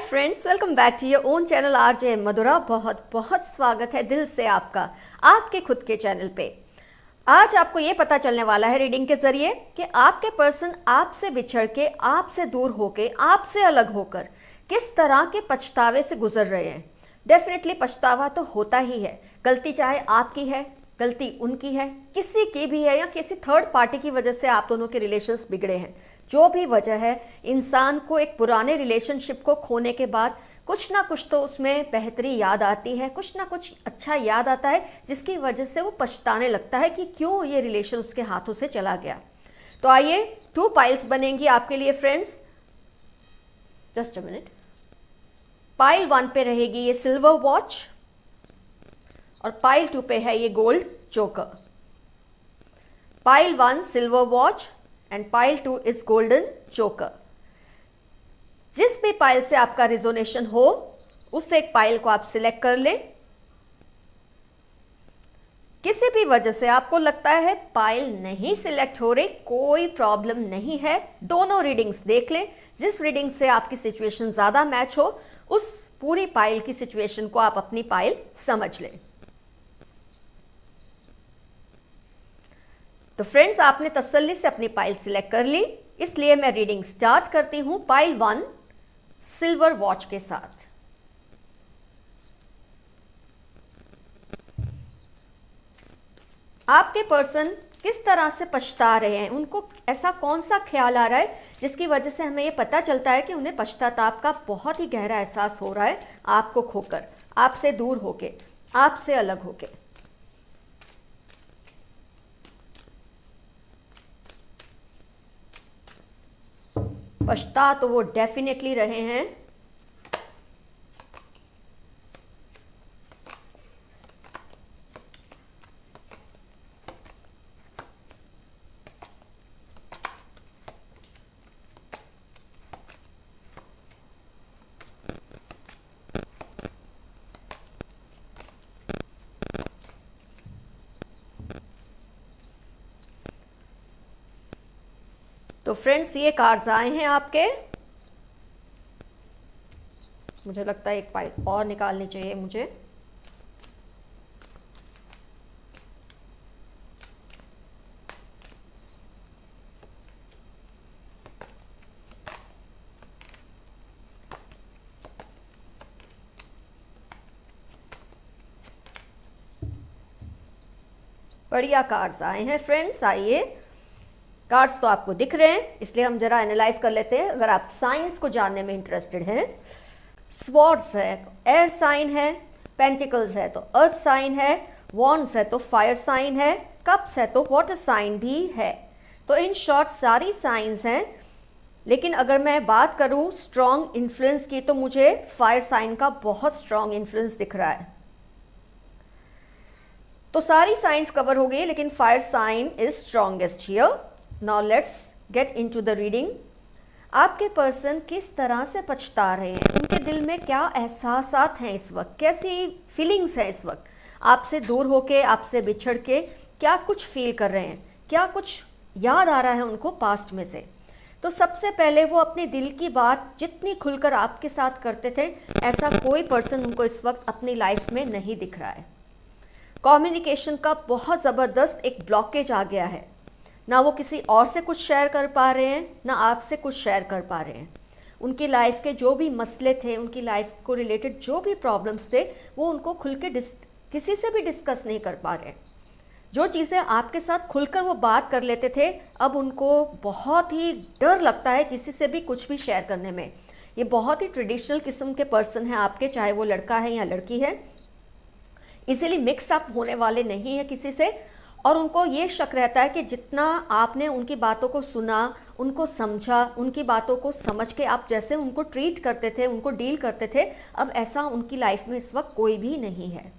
Friends, welcome back to your own channel RJ Madhura. बहुत बहुत स्वागत है दिल से आपका आपके खुद के चैनल पे। आज आपको ये पता चलने वाला है रीडिंग के जरिए कि आपके पर्सन आपसे बिछड़ के, आपसे दूर होके, आपसे अलग होकर किस तरह के पछतावे से गुजर रहे हैं। डेफिनेटली पछतावा तो होता ही है। गलती चाहे आपकी है, गलती उनकी है, किसी की भी है, या किसी थर्ड पार्टी की वजह से आप दोनों के रिलेशंस बिगड़े हैं। जो भी वजह है, इंसान को एक पुराने रिलेशनशिप को खोने के बाद कुछ ना कुछ तो उसमें बेहतरी याद आती है, कुछ ना कुछ अच्छा याद आता है, जिसकी वजह से वो पछताने लगता है कि क्यों ये रिलेशन उसके हाथों से चला गया। तो आइए, 2 पाइल्स बनेंगी आपके लिए friends. Just a minute. Pile 1 पे रहेगी ये सिल्वर वॉच और पाइल 2 पे है ये gold joker. Pile 1 silver watch and pile 2 is golden joker. जिस भी पाइल से आपका रिजोनेशन हो, उस एक पाइल को आप सिलेक्ट कर लें। किसी भी वजह से आपको लगता है पाइल नहीं सिलेक्ट हो रही, कोई प्रॉब्लम नहीं है, दोनों रीडिंग्स देख लें। जिस रीडिंग से आपकी सिचुएशन ज्यादा मैच हो, उस पूरी पाइल की सिचुएशन को आप अपनी पाइल समझ लें। तो फ्रेंड्स, आपने तसल्ली से अपनी पाइल सिलेक्ट कर ली, इसलिए मैं रीडिंग स्टार्ट करती हूं पाइल 1 सिल्वर वॉच के साथ। आपके पर्सन किस तरह से पछता रहे हैं, उनको ऐसा कौन सा ख्याल आ रहा है जिसकी वजह से हमें यह पता चलता है कि उन्हें पश्चाताप का बहुत ही गहरा एहसास हो रहा है, आपको खोकर, आपसे दूर होके, आपसे अलग होके। पछता तो वो डेफिनेटली रहे हैं। तो फ्रेंड्स, ये कार्ड्स आए हैं आपके। मुझे लगता है एक पाइल और निकालनी चाहिए मुझे। बढ़िया कार्ड्स आए हैं फ्रेंड्स। आइए, कार्ड्स तो आपको दिख रहे हैं, इसलिए हम जरा एनालाइज कर लेते हैं। अगर आप साइंस को जानने में इंटरेस्टेड हैं, स्वॉर्ड्स है तो एयर साइन है, पेंटिकल्स है तो अर्थ साइन है, वॉन्ड्स है तो फायर साइन है, कप्स है तो वाटर साइन भी है। तो इन शॉर्ट सारी साइंस हैं, लेकिन अगर मैं बात करूं स्ट्रॉन्ग इन्फ्लुएंस की, तो मुझे फायर साइन का बहुत स्ट्रॉन्ग इन्फ्लुएंस दिख रहा है। तो सारी साइंस कवर हो गई, लेकिन fire sign is strongest here. Now let's get into the reading. आपके पर्सन किस तरह से पछता रहे हैं, उनके दिल में क्या एहसासात हैं इस वक्त, कैसी फीलिंग्स हैं इस वक्त, आपसे दूर होके, आपसे बिछड़ के क्या कुछ फील कर रहे हैं, क्या कुछ याद आ रहा है उनको पास्ट में से। तो सबसे पहले वो अपने दिल की बात जितनी खुलकर आपके साथ करते थे, ऐसा कोई पर्सन उनको इस वक्त अपनी लाइफ में नहीं दिख रहा है। कम्युनिकेशन का बहुत ज़बरदस्त एक ब्लॉकेज आ गया है। ना वो किसी और से कुछ शेयर कर पा रहे हैं, ना आपसे कुछ शेयर कर पा रहे हैं। उनकी लाइफ के जो भी मसले थे, उनकी लाइफ को रिलेटेड जो भी प्रॉब्लम्स थे, वो उनको खुल के किसी से भी डिस्कस नहीं कर पा रहे। जो चीज़ें आपके साथ खुलकर वो बात कर लेते थे, अब उनको बहुत ही डर लगता है किसी से भी कुछ भी शेयर करने में। ये बहुत ही ट्रेडिशनल किस्म के पर्सन हैं आपके, चाहे वो लड़का है या लड़की है। इसीलिए मिक्स अप होने वाले नहीं है किसी से, और उनको ये शक रहता है कि जितना आपने उनकी बातों को सुना, उनको समझा, उनकी बातों को समझ के आप जैसे उनको ट्रीट करते थे, उनको डील करते थे, अब ऐसा उनकी लाइफ में इस वक्त कोई भी नहीं है।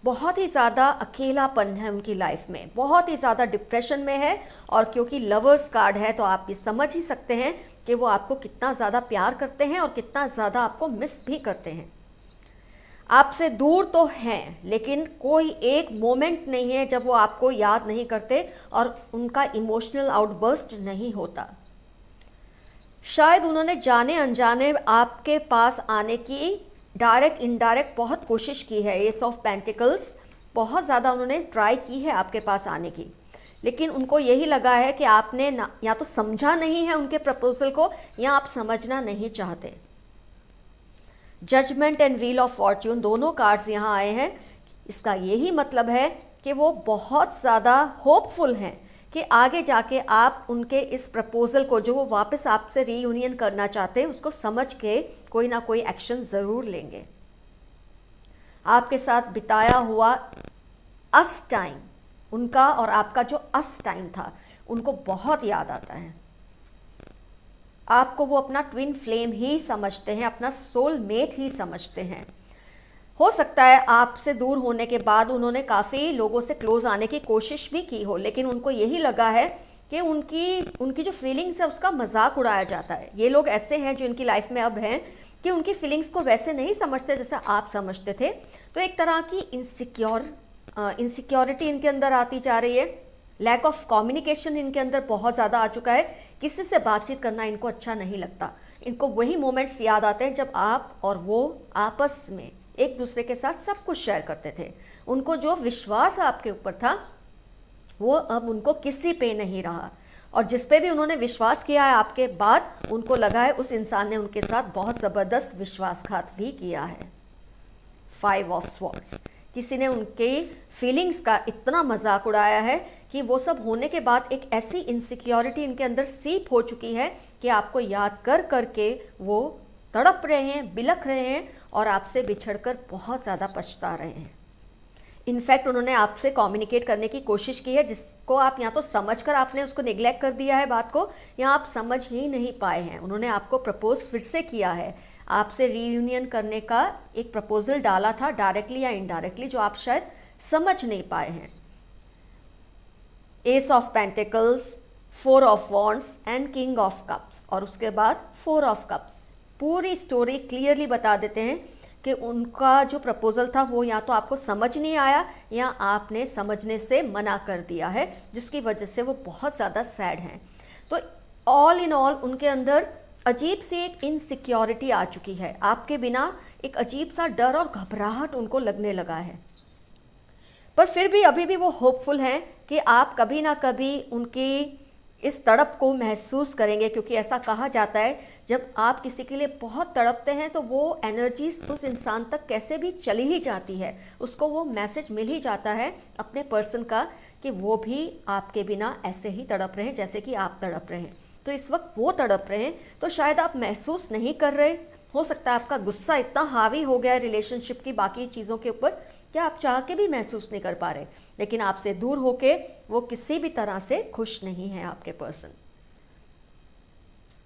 बहुत ही ज़्यादा अकेलापन है उनकी लाइफ में, बहुत ही ज़्यादा डिप्रेशन में है। और क्योंकि लवर्स कार्ड है, तो आप ये समझ ही सकते हैं कि वो आपको कितना ज़्यादा प्यार करते हैं और कितना ज़्यादा आपको मिस भी करते हैं। आपसे दूर तो हैं, लेकिन कोई एक मोमेंट नहीं है जब वो आपको याद नहीं करते और उनका इमोशनल आउटबर्स्ट नहीं होता। शायद उन्होंने जाने अनजाने आपके पास आने की डायरेक्ट इनडायरेक्ट बहुत कोशिश की है। एस ऑफ पेंटिकल्स, बहुत ज़्यादा उन्होंने ट्राई की है आपके पास आने की, लेकिन उनको यही लगा है कि आपने या तो समझा नहीं है उनके प्रपोजल को, या आप समझना नहीं चाहते। Judgement and wheel of fortune दोनों कार्ड्स यहाँ आए हैं। इसका यही मतलब है कि वो बहुत ज़्यादा होपफुल हैं कि आगे जाके आप उनके इस प्रपोजल को, जो वो वापस आपसे रीयूनियन करना चाहते हैं, उसको समझ के कोई ना कोई एक्शन ज़रूर लेंगे। आपके साथ बिताया हुआ अस टाइम, उनका और आपका जो अस टाइम था, उनको बहुत याद आता है। आपको वो अपना ट्विन फ्लेम ही समझते हैं, अपना सोल मेट ही समझते हैं। हो सकता है आपसे दूर होने के बाद उन्होंने काफ़ी लोगों से क्लोज आने की कोशिश भी की हो, लेकिन उनको यही लगा है कि उनकी जो फीलिंग्स है उसका मजाक उड़ाया जाता है। ये लोग ऐसे हैं जो इनकी लाइफ में अब हैं कि उनकी फीलिंग्स को वैसे नहीं समझते जैसे आप समझते थे। तो एक तरह की इनसिक्योरिटी इनके अंदर आती जा रही है। लैक ऑफ कम्युनिकेशन इनके अंदर बहुत ज़्यादा आ चुका है। किसी से बातचीत करना इनको अच्छा नहीं लगता। इनको वही मोमेंट्स याद आते हैं जब आप और वो आपस में एक दूसरे के साथ सब कुछ शेयर करते थे। उनको जो विश्वास आपके ऊपर था वो अब उनको किसी पे नहीं रहा, और जिस पे भी उन्होंने विश्वास किया है आपके बाद, उनको लगा है उस इंसान ने उनके साथ बहुत ज़बरदस्त विश्वासघात भी किया है। 5 ऑफ स्वॉर्ड्स, किसी ने उनके फीलिंग्स का इतना मजाक उड़ाया है कि वो सब होने के बाद एक ऐसी इनसिक्योरिटी इनके अंदर सीप हो चुकी है कि आपको याद कर करके वो तड़प रहे हैं, बिलख रहे हैं और आपसे बिछड़कर बहुत ज़्यादा पछता रहे हैं। इनफैक्ट उन्होंने आपसे कम्युनिकेट करने की कोशिश की है, जिसको आप या तो समझकर आपने उसको निगलेक्ट कर दिया है बात को, या आप समझ ही नहीं पाए हैं। उन्होंने आपको प्रपोज फिर से किया है, आपसे रीयूनियन करने का एक प्रपोजल डाला था डायरेक्टली या इनडायरेक्टली, जो आप शायद समझ नहीं पाए हैं। S of pentacles, 4 of wands and king of cups, और उसके बाद 4 ऑफ कप्स। पूरी स्टोरी क्लियरली बता देते हैं कि उनका जो प्रपोजल था वो या तो आपको समझ नहीं आया या आपने समझने से मना कर दिया है, जिसकी वजह से वो बहुत ज़्यादा सैड हैं। तो ऑल इन ऑल उनके अंदर अजीब सी एक इनसिक्योरिटी आ चुकी है। आपके बिना एक अजीब सा डर और घबराहट उनको लगने लगा है, पर फिर भी अभी भी वो होपफुल हैं कि आप कभी ना कभी उनकी इस तड़प को महसूस करेंगे, क्योंकि ऐसा कहा जाता है जब आप किसी के लिए बहुत तड़पते हैं तो वो एनर्जी उस इंसान तक कैसे भी चली ही जाती है, उसको वो मैसेज मिल ही जाता है अपने पर्सन का कि वो भी आपके बिना ऐसे ही तड़प रहे हैं जैसे कि आप तड़प रहे हैं। तो इस वक्त वो तड़प रहे हैं तो शायद आप महसूस नहीं कर रहे। हो सकता है आपका गुस्सा इतना हावी हो गया है रिलेशनशिप की बाकी चीज़ों के ऊपर कि आप चाह के भी महसूस नहीं कर पा रहे, लेकिन आपसे दूर होके वो किसी भी तरह से खुश नहीं है आपके पर्सन।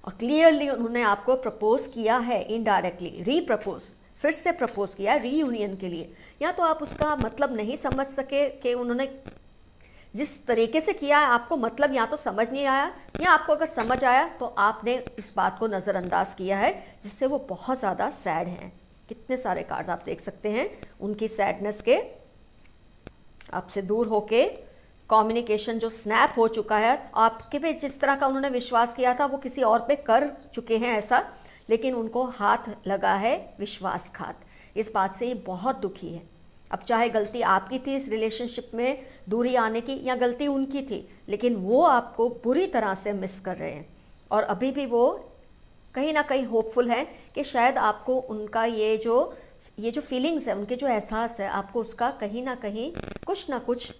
और क्लियरली उन्होंने आपको प्रपोज किया है इनडायरेक्टली, रीप्रपोज, फिर से प्रपोज किया है रीयूनियन के लिए। या तो आप उसका मतलब नहीं समझ सके कि उन्होंने जिस तरीके से किया है आपको मतलब या तो समझ नहीं आया, या आपको अगर समझ आया तो आपने इस बात को नज़रअंदाज किया है, जिससे वो बहुत ज़्यादा सैड हैं। कितने सारे कार्ड आप देख सकते हैं उनकी सैडनेस के, आपसे दूर होके कम्युनिकेशन जो स्नैप हो चुका है। आपके पे जिस तरह का उन्होंने विश्वास किया था वो किसी और पे कर चुके हैं ऐसा, लेकिन उनको हाथ लगा है विश्वासघात। इस बात से ये बहुत दुखी है। अब चाहे गलती आपकी थी इस रिलेशनशिप में दूरी आने की, या गलती उनकी थी, लेकिन वो आपको बुरी तरह से मिस कर रहे हैं। और अभी भी वो कहीं ना कहीं होपफुल है कि शायद आपको उनका ये जो फीलिंग्स है, उनके जो एहसास है, आपको उसका कहीं ना कहीं कुछ ना कुछ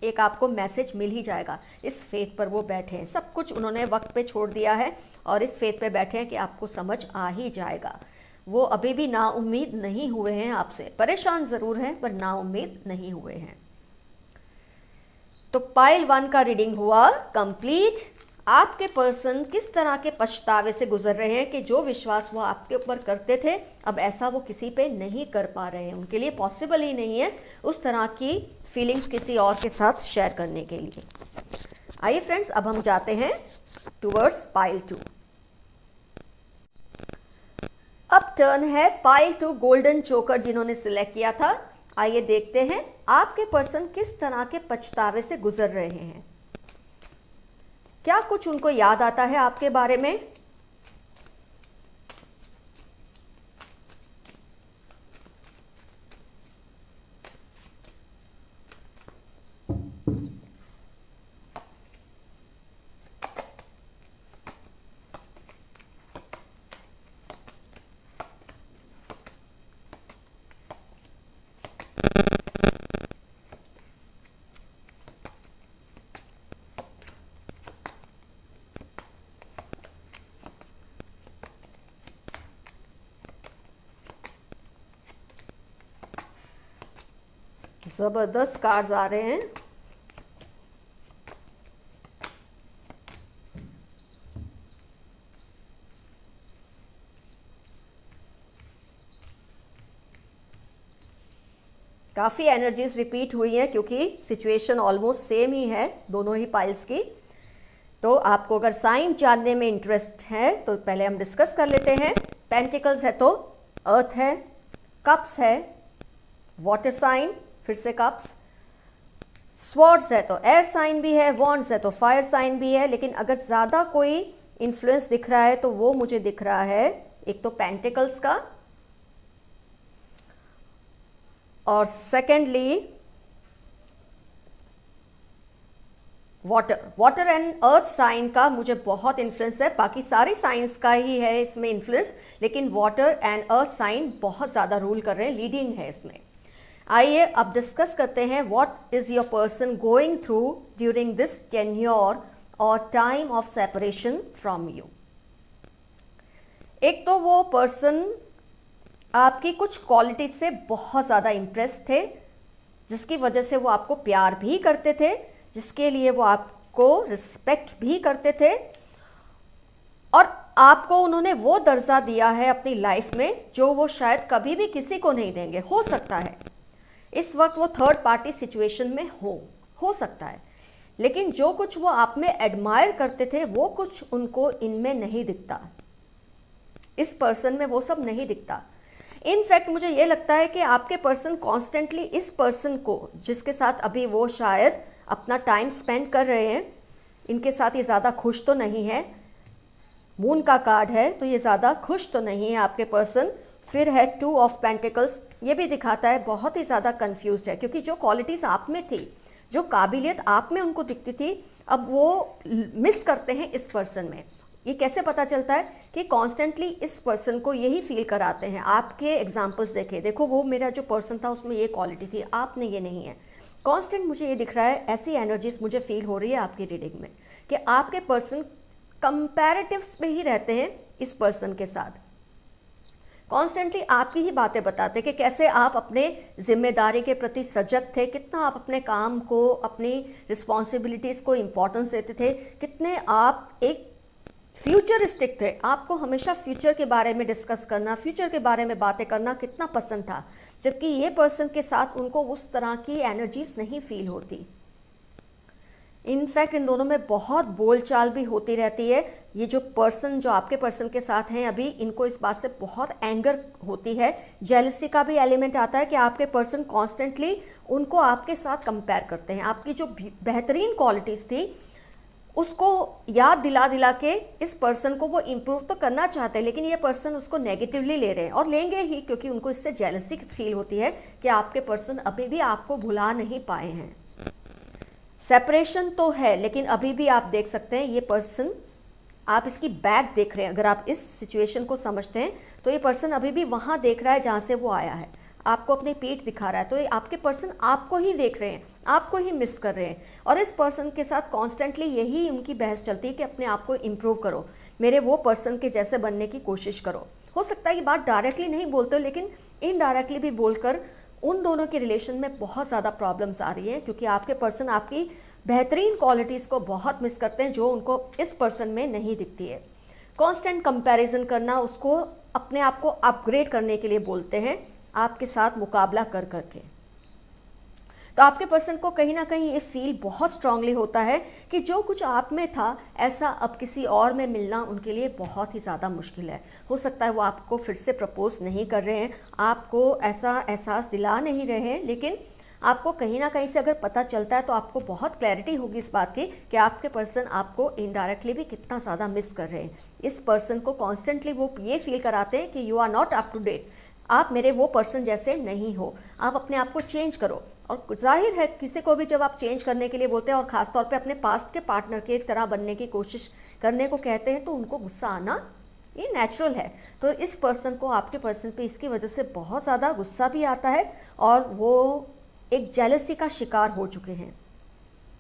एक आपको मैसेज मिल ही जाएगा। इस फेथ पर वो बैठे हैं, सब कुछ उन्होंने वक्त पे छोड़ दिया है और इस फेथ पे बैठे हैं कि आपको समझ आ ही जाएगा। वो अभी भी नाउम्मीद नहीं हुए हैं आपसे, परेशान ज़रूर हैं पर नाउम्मीद नहीं हुए हैं। तो पाइल 1 का रीडिंग हुआ कंप्लीट। आपके पर्सन किस तरह के पछतावे से गुजर रहे हैं कि जो विश्वास वो आपके ऊपर करते थे अब ऐसा वो किसी पे नहीं कर पा रहे हैं, उनके लिए पॉसिबल ही नहीं है उस तरह की फीलिंग्स किसी और के साथ शेयर करने के लिए। आइए फ्रेंड्स, अब हम जाते हैं टुवर्ड्स पाइल 2। अब टर्न है पाइल 2 गोल्डन चोकर जिन्होंने सिलेक्ट किया था। आइए देखते हैं आपके पर्सन किस तरह के पछतावे से गुजर रहे हैं, क्या कुछ उनको याद आता है आपके बारे में। जबरदस्त कार्ड्स आ रहे हैं। काफ़ी एनर्जीज रिपीट हुई हैं क्योंकि सिचुएशन ऑलमोस्ट सेम ही है दोनों ही पाइल्स की। तो आपको अगर साइन जानने में इंटरेस्ट है तो पहले हम डिस्कस कर लेते हैं। पेंटिकल्स है तो अर्थ है, कप्स है वाटर साइन, फिर से कप्स, स्वॉर्ड्स है तो एयर साइन भी है, वॉन्ड्स है तो फायर साइन भी है। लेकिन अगर ज़्यादा कोई इन्फ्लुएंस दिख रहा है तो वो मुझे दिख रहा है एक तो पेंटिकल्स का, और secondly water and earth sign का मुझे बहुत इन्फ्लुएंस है। बाकी सारी साइंस का ही है इसमें इन्फ्लुएंस, लेकिन वाटर एंड अर्थ साइन बहुत ज़्यादा रूल कर रहे हैं, लीडिंग है इसमें। आइए अब डिस्कस करते हैं what is your person going through during this tenure और time of separation from you. एक तो वो पर्सन आपकी कुछ क्वालिटी से बहुत ज़्यादा इम्प्रेस थे, जिसकी वजह से वो आपको प्यार भी करते थे, जिसके लिए वो आपको रिस्पेक्ट भी करते थे, और आपको उन्होंने वो दर्जा दिया है अपनी लाइफ में जो वो शायद कभी भी किसी को नहीं देंगे। हो सकता है इस वक्त वो थर्ड पार्टी सिचुएशन में हो सकता है, लेकिन जो कुछ वो आप में एडमायर करते थे वो कुछ उनको इनमें नहीं दिखता, इस पर्सन में वो सब नहीं दिखता। इनफैक्ट मुझे ये लगता है कि आपके पर्सन कॉन्स्टेंटली इस पर्सन को, जिसके साथ अभी वो शायद अपना टाइम स्पेंड कर रहे हैं, इनके साथ ये ज़्यादा खुश तो नहीं है। मून का कार्ड है तो ये ज़्यादा खुश तो नहीं है आपके पर्सन। फिर है 2 ऑफ पेंटिकल्स, ये भी दिखाता है बहुत ही ज़्यादा कंफ्यूज्ड है, क्योंकि जो क्वालिटीज़ आप में थी, जो काबिलियत आप में उनको दिखती थी, अब वो मिस करते हैं इस पर्सन में। ये कैसे पता चलता है कि कॉन्स्टेंटली इस पर्सन को यही फील कराते हैं। आपके एग्जाम्पल्स देखो वो मेरा जो पर्सन था उसमें ये क्वालिटी थी, आप में ये नहीं है। कांस्टेंट मुझे ये दिख रहा है, ऐसी एनर्जीज मुझे फील हो रही है आपकी रीडिंग में कि आपके पर्सन कंपैरेटिव्स में ही रहते हैं इस पर्सन के साथ। कॉन्स्टेंटली आपकी ही बातें बताते कि कैसे आप अपने जिम्मेदारी के प्रति सजग थे, कितना आप अपने काम को, अपनी रिस्पॉन्सिबिलिटीज़ को इम्पोर्टेंस देते थे, कितने आप एक फ्यूचरिस्टिक थे। आपको हमेशा फ्यूचर के बारे में डिस्कस करना, फ्यूचर के बारे में बातें करना कितना पसंद था, जबकि ये पर्सन के साथ उनको उस तरह की एनर्जीज नहीं फील होती। इनफैक्ट इन दोनों में बहुत बोलचाल भी होती रहती है। ये जो पर्सन जो आपके पर्सन के साथ हैं अभी, इनको इस बात से बहुत एंगर होती है, जेलसी का भी एलिमेंट आता है कि आपके पर्सन कॉन्स्टेंटली उनको आपके साथ कंपेयर करते हैं। आपकी जो बेहतरीन क्वालिटीज़ थी उसको याद दिला दिला के इस पर्सन को वो इम्प्रूव तो करना चाहते हैं, लेकिन ये पर्सन उसको नेगेटिवली ले रहे हैं, और लेंगे ही, क्योंकि उनको इससे जेलसी फील होती है कि आपके पर्सन अभी भी आपको भुला नहीं पाए हैं। सेपरेशन तो है, लेकिन अभी भी आप देख सकते हैं ये पर्सन, आप इसकी बैक देख रहे हैं। अगर आप इस सिचुएशन को समझते हैं तो ये पर्सन अभी भी वहाँ देख रहा है जहाँ से वो आया है, आपको अपनी पीठ दिखा रहा है। तो ये आपके पर्सन आपको ही देख रहे हैं, आपको ही मिस कर रहे हैं, और इस पर्सन के साथ कॉन्स्टेंटली यही उनकी बहस चलती है कि अपने आप को इम्प्रूव करो, मेरे वो पर्सन के जैसे बनने की कोशिश करो। हो सकता है ये बात डायरेक्टली नहीं बोलते हो, लेकिन इनडायरेक्टली भी बोलकर उन दोनों के रिलेशन में बहुत ज़्यादा प्रॉब्लम्स आ रही हैं, क्योंकि आपके पर्सन आपकी बेहतरीन क्वालिटीज़ को बहुत मिस करते हैं जो उनको इस पर्सन में नहीं दिखती है। कांस्टेंट कंपैरिजन करना, उसको अपने आप को अपग्रेड करने के लिए बोलते हैं, आपके साथ मुकाबला कर करके। तो आपके पर्सन को कहीं ना कहीं ये फील बहुत स्ट्रांगली होता है कि जो कुछ आप में था ऐसा अब किसी और में मिलना उनके लिए बहुत ही ज़्यादा मुश्किल है। हो सकता है वो आपको फिर से प्रपोज नहीं कर रहे हैं, आपको ऐसा एहसास दिला नहीं रहे हैं, लेकिन आपको कहीं ना कहीं से अगर पता चलता है तो आपको बहुत क्लैरिटी होगी इस बात की कि आपके पर्सन आपको इनडायरेक्टली भी कितना ज़्यादा मिस कर रहे हैं। इस पर्सन को कॉन्स्टेंटली वो ये फील कराते हैं कि you are not up to date, आप मेरे वो पर्सन जैसे नहीं हो, आप अपने आप को चेंज करो। और जाहिर है किसी को भी जब आप चेंज करने के लिए बोलते हैं और ख़ासतौर पे अपने पास्ट के पार्टनर के तरह बनने की कोशिश करने को कहते हैं तो उनको गुस्सा आना ये नेचुरल है। तो इस पर्सन को, आपके पर्सन पे इसकी वजह से बहुत ज़्यादा गुस्सा भी आता है और वो एक जेलसी का शिकार हो चुके हैं,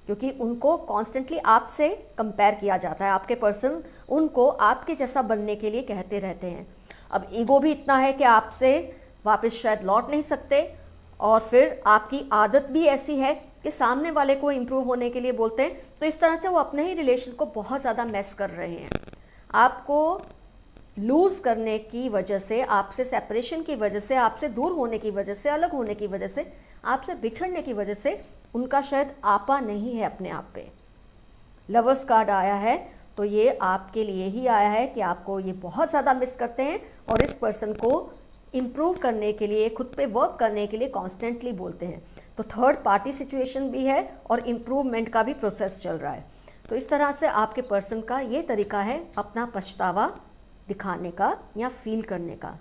क्योंकि उनको कॉन्स्टेंटली आपसे कंपेयर किया जाता है। आपके पर्सन उनको आपके जैसा बनने के लिए कहते रहते हैं। अब ईगो भी इतना है कि आपसे वापस शायद लौट नहीं सकते, और फिर आपकी आदत भी ऐसी है कि सामने वाले को इम्प्रूव होने के लिए बोलते हैं। तो इस तरह से वो अपने ही रिलेशन को बहुत ज़्यादा मैस कर रहे हैं। आपको लूज़ करने की वजह से, आपसे सेपरेशन की वजह से, आपसे दूर होने की वजह से, अलग होने की वजह से, आपसे बिछड़ने की वजह से उनका शायद आपा नहीं है अपने आप पे। लवर्स कार्ड आया है तो ये आपके लिए ही आया है कि आपको ये बहुत ज़्यादा मिस करते हैं और इस पर्सन को इम्प्रूव करने के लिए, खुद पे वर्क करने के लिए कॉन्स्टेंटली बोलते हैं। तो थर्ड पार्टी सिचुएशन भी है और इम्प्रूवमेंट का भी प्रोसेस चल रहा है। तो इस तरह से आपके पर्सन का ये तरीका है अपना पछतावा दिखाने का या फील करने का।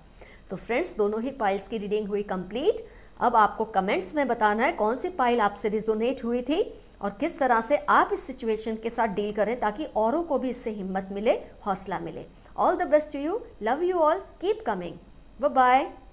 तो फ्रेंड्स, दोनों ही पाइल्स की रीडिंग हुई कंप्लीट। अब आपको कमेंट्स में बताना है कौन सी पाइल आपसे रिजोनेट हुई थी और किस तरह से आप इस सिचुएशन के साथ डील करें ताकि औरों को भी इससे हिम्मत मिले, हौसला मिले। All the best to you, love you all, keep coming, bye bye.